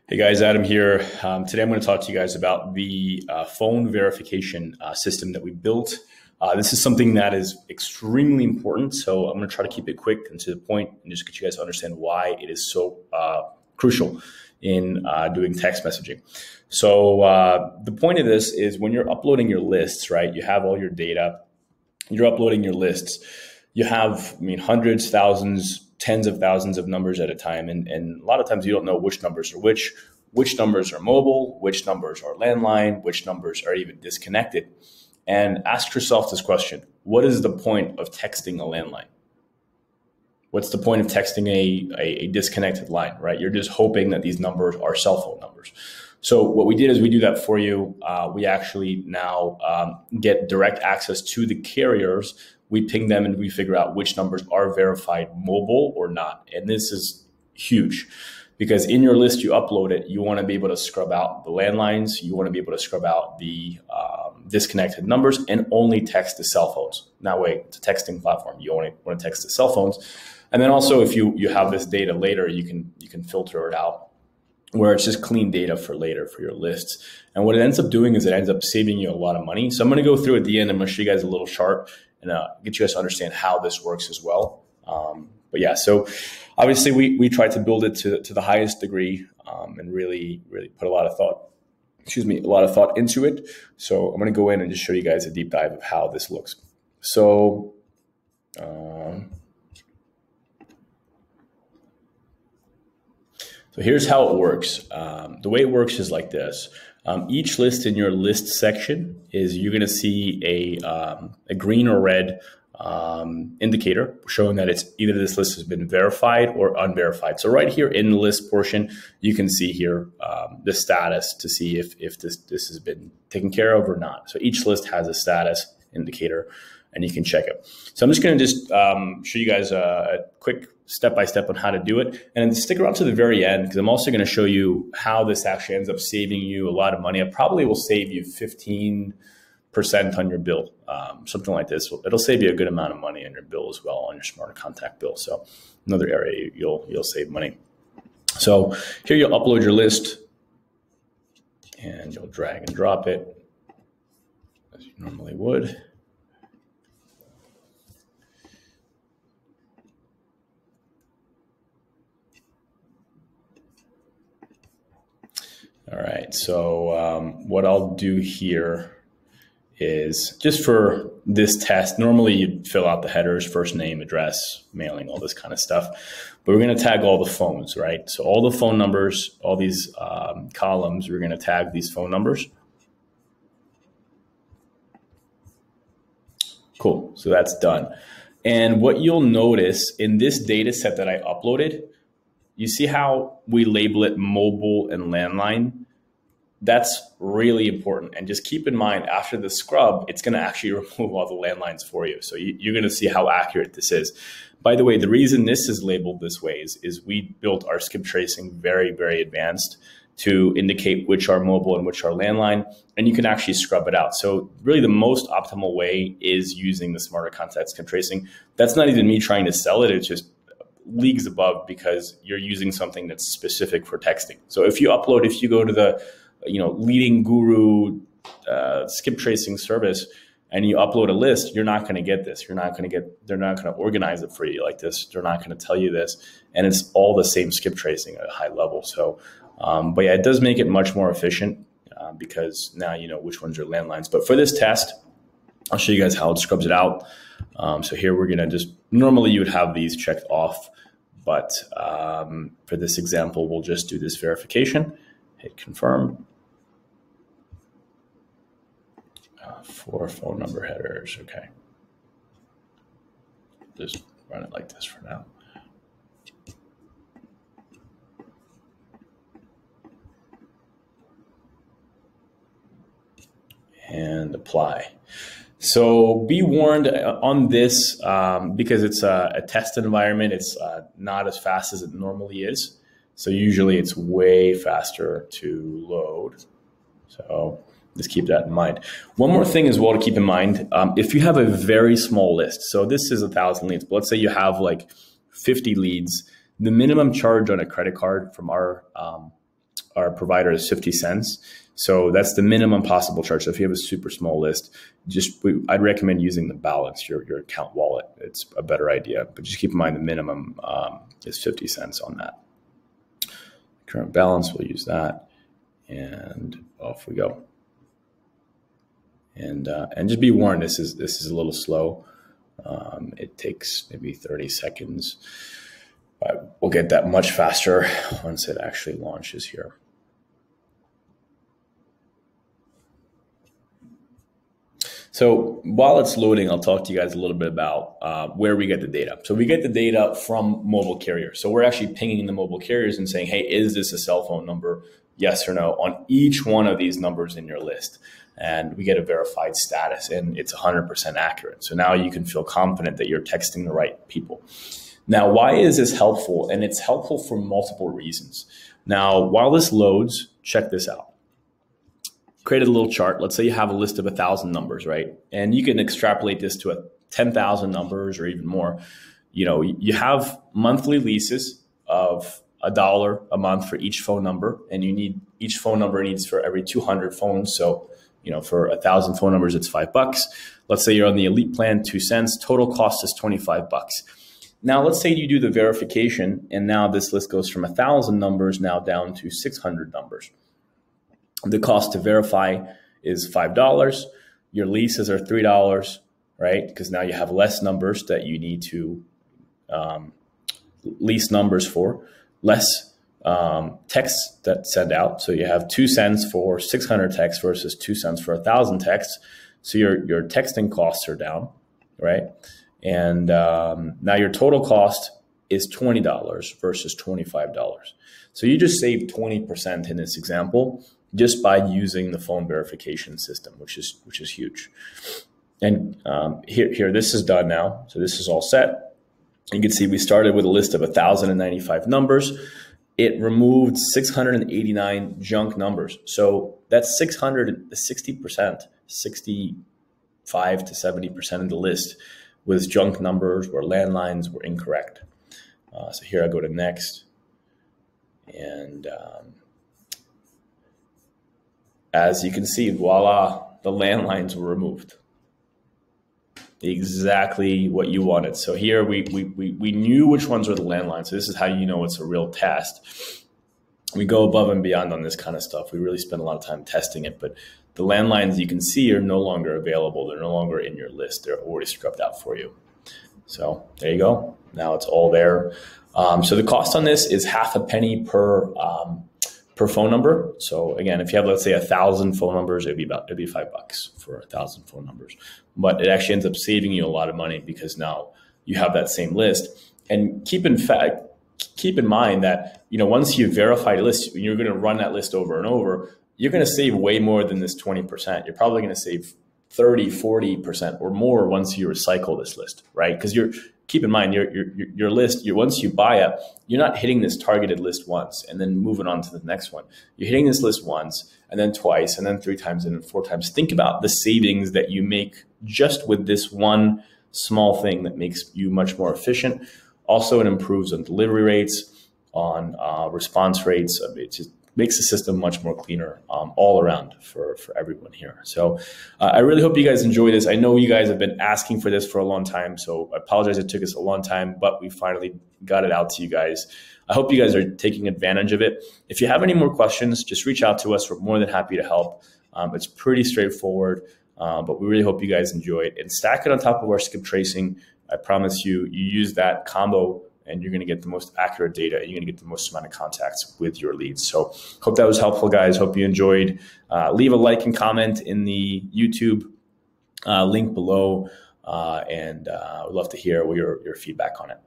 Hey guys, Adam here. Today I'm going to talk to you guys about the phone verification system that we built. This is something that is extremely important, so I'm going to try to keep it quick and to the point and just get you guys to understand why it is so crucial in doing text messaging. So the point of this is when you're uploading your lists, right, you have all your data, you're uploading your lists, you have, hundreds, thousands, tens of thousands of numbers at a time. And a lot of times you don't know which numbers are which numbers are mobile, which numbers are landline, which numbers are even disconnected. And ask yourself this question: what is the point of texting a landline? What's the point of texting a disconnected line, right? You're just hoping that these numbers are cell phone numbers. So what we did is we do that for you. We actually now get direct access to the carriers. We ping them and we figure out which numbers are verified mobile or not. And this is huge because in your list, you upload it. You want to be able to scrub out the landlines. You want to be able to scrub out the disconnected numbers and only text the cell phones. That way, it's a texting platform. You only want to text the cell phones. And then also, if you have this data later, you can filter it out where it's just clean data for later for your lists. And what it ends up doing is it ends up saving you a lot of money. So I'm going to go through at the end. I'm going to show you guys a little chart and get you guys to understand how this works as well. But yeah, so obviously we tried to build it to the highest degree and really put a lot of thought into it. So I'm going to go in and just show you guys a deep dive of how this looks. So here's how it works. The way it works is like this. Each list in your list section is you're going to see a green or red indicator showing that it's either this list has been verified or unverified. So right here in the list portion, you can see here the status to see if this has been taken care of or not. So each list has a status indicator and you can check it. So I'm just going to show you guys a quick step-by-step on how to do it. And stick around to the very end because I'm also going to show you how this actually ends up saving you a lot of money. It probably will save you 15% on your bill, something like this. It'll save you a good amount of money on your bill as well, on your Smarter Contact bill. So another area you'll save money. So here you'll upload your list and you'll drag and drop it as you normally would. All right, so what I'll do here is just for this test, normally you'd fill out the headers, first name, address, mailing, all this kind of stuff. But we're going to tag all the phones, right? So all the phone numbers, all these columns, we're going to tag these phone numbers. Cool, so that's done. And what you'll notice in this data set that I uploaded, you see how we label it mobile and landline? That's really important. And just keep in mind, after the scrub, it's going to actually remove all the landlines for you. So you're going to see how accurate this is. By the way, the reason this is labeled this way is we built our skip tracing very, very advanced to indicate which are mobile and which are landline. And you can actually scrub it out. So really the most optimal way is using the Smarter Contact skip tracing. That's not even me trying to sell it. It's just leagues above because you're using something that's specific for texting. So if you go to the leading guru skip tracing service and you upload a list, you're not going to get this. They're not going to organize it for you like this. They're not going to tell you this. And it's all the same skip tracing at a high level. So, but yeah, it does make it much more efficient because now you know which ones are landlines. But for this test, I'll show you guys how it scrubs it out. So here we're going to normally you would have these checked off, but for this example, we'll just do this verification, hit confirm. 4 phone number headers, okay. Just run it like this for now. And apply. So be warned on this because it's a test environment. It's not as fast as it normally is. So usually it's way faster to load. So just keep that in mind. One more thing as well to keep in mind, if you have a very small list, so this is 1,000 leads, but let's say you have like 50 leads, the minimum charge on a credit card from our our provider is 50 cents. So that's the minimum possible charge. So if you have a super small list, I'd recommend using the balance, your account wallet. It's a better idea, but just keep in mind the minimum is 50 cents on that. Current balance, we'll use that, and off we go. And just be warned, this is a little slow. It takes maybe 30 seconds. But we'll get that much faster once it actually launches here. So while it's loading, I'll talk to you guys a little bit about where we get the data. So we get the data from mobile carriers. So we're actually pinging the mobile carriers and saying, hey, is this a cell phone number? Yes or no on each one of these numbers in your list. And we get a verified status, and it's 100% accurate. So now you can feel confident that you're texting the right people. Now, why is this helpful? And it's helpful for multiple reasons. Now, while this loads, check this out. Created a little chart. Let's say you have a list of 1,000 numbers, right? And you can extrapolate this to 10,000 numbers or even more. You have monthly leases of $1 a month for each phone number, and each phone number needs for every 200 phones. So, for 1,000 phone numbers, it's $5. Let's say you're on the elite plan, 2 cents. Total cost is $25. Now, let's say you do the verification, and now this list goes from 1,000 numbers now down to 600 numbers. The cost to verify is $5. Your leases are $3, right? Because now you have less numbers that you need to lease numbers for, less texts that send out. So you have 2 cents for 600 texts versus 2 cents for 1,000 texts. So your texting costs are down, right? And now your total cost is $20 versus $25. So you just saved 20% in this example just by using the phone verification system, which is huge. And here, this is done now. So this is all set. You can see we started with a list of 1,095 numbers. It removed 689 junk numbers. So that's 60%, 65 to 70% of the list was junk numbers where landlines were incorrect. So here I go to next. And as you can see, voila, the landlines were removed. Exactly what you wanted. So here we knew which ones were the landlines. So this is how you know it's a real test. We go above and beyond on this kind of stuff. We really spend a lot of time testing it, but the landlines you can see are no longer available. They're no longer in your list. They're already scrubbed out for you. So there you go. Now it's all there. So the cost on this is half a penny per phone number. So again, if you have, let's say 1,000 phone numbers, it'd be $5 for 1,000 phone numbers. But it actually ends up saving you a lot of money because now you have that same list. And keep in mind that, once you verify a list, you're going to run that list over and over, you're going to save way more than this 20%. You're probably going to save 30, 40% or more once you recycle this list, right? Because keep in mind, your list, once you buy it, you're not hitting this targeted list once and then moving on to the next one. You're hitting this list once and then twice and then 3 times and then 4 times. Think about the savings that you make just with this one small thing that makes you much more efficient. Also, it improves on delivery rates, on response rates. It just makes the system much more cleaner all around for everyone here. So I really hope you guys enjoy this. I know you guys have been asking for this for a long time, so I apologize it took us a long time, but we finally got it out to you guys. I hope you guys are taking advantage of it. If you have any more questions, just reach out to us. We're more than happy to help. It's pretty straightforward, but we really hope you guys enjoy it. And stack it on top of our skip tracing. I promise you use that combo and you're going to get the most accurate data. And you're going to get the most amount of contacts with your leads. So hope that was helpful, guys. Hope you enjoyed. Leave a like and comment in the YouTube link below. And we'd love to hear your feedback on it.